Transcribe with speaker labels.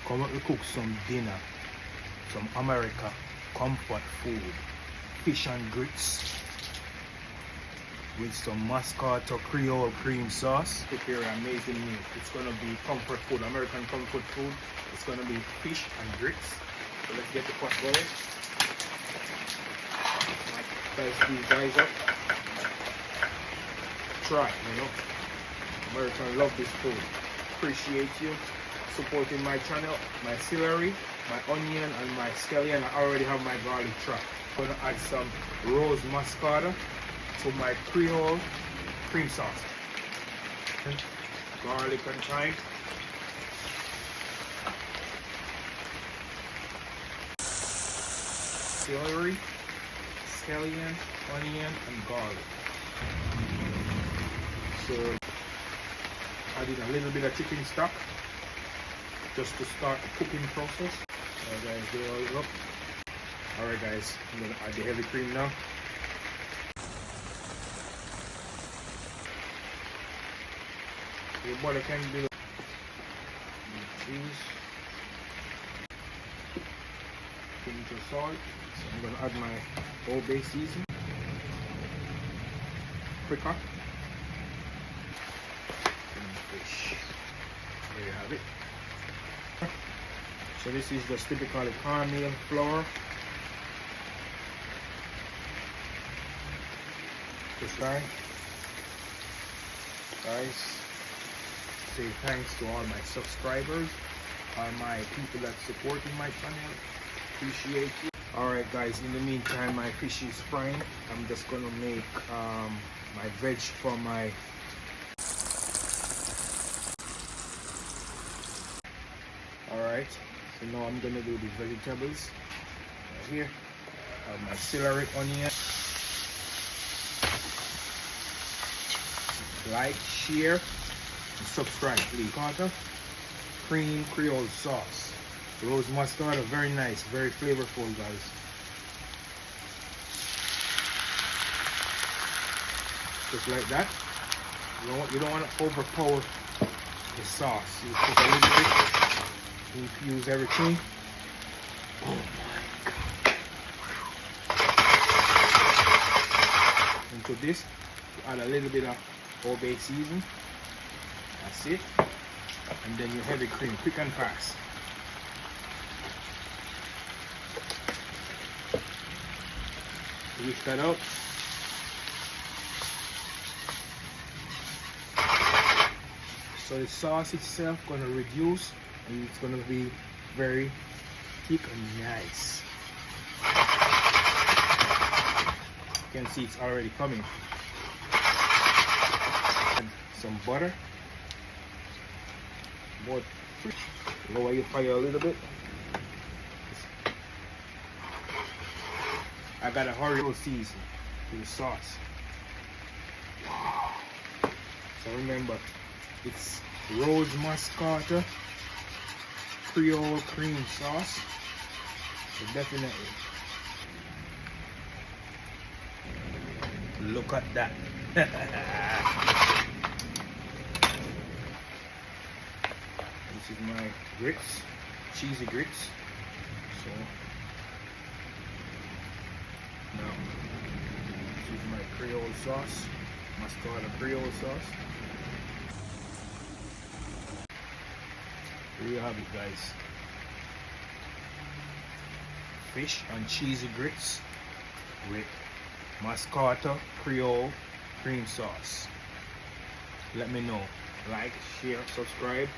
Speaker 1: Come up to cook some dinner, some America comfort food, fish and grits with some Moscato Creole cream sauce. Prepare an amazing meal. It's gonna be comfort food, American comfort food. It's gonna be fish and grits. So let's get the pot going. Spice these guys up. Try, you know. Americans love this food. Appreciate you supporting my channel. My celery, my onion, and my scallion. I already have my garlic trap. I'm gonna add some Rose Moscato to my Creole cream sauce. Garlic and thyme. Celery, scallion, onion, and garlic. So adding a little bit of chicken stock just to start the cooking process. Alright guys, there all up. Alright guys, I'm gonna add the heavy cream now. Your butter can be cheese, pinch of salt. So I'm gonna add my whole base season, Paprika, and fish. There you have it. So this is just typically cornmeal flour. Just like guys, say thanks to all my subscribers, all my people that supporting my channel. Appreciate you. Alright guys, in the meantime my fish is frying. I'm just gonna make my veg for my alright, so now I'm gonna do the vegetables right here. I have my celery, onion. Like, share, and subscribe please. Cream Creole sauce. Rose Moscato, very nice, very flavorful guys. Just like that. You don't want to overpower the sauce. You put a little bit, infuse everything. Oh my god. Into this, you add a little bit of whole base season. That's it. And then your heavy cream, quick and fast. Whisk that out. So the sauce itself gonna reduce and it's gonna be very thick and nice. You can see it's already coming. And some butter. Lower your fire a little bit. I got a hurry season to the sauce. So remember, it's Rose Moscato Creole cream sauce. So definitely look at that. This is my grits, cheesy grits. So now this is my Creole sauce, Moscato Creole sauce. There you have it guys. Fish and cheesy grits with Moscato Creole cream sauce. Let me know. Like, share, subscribe.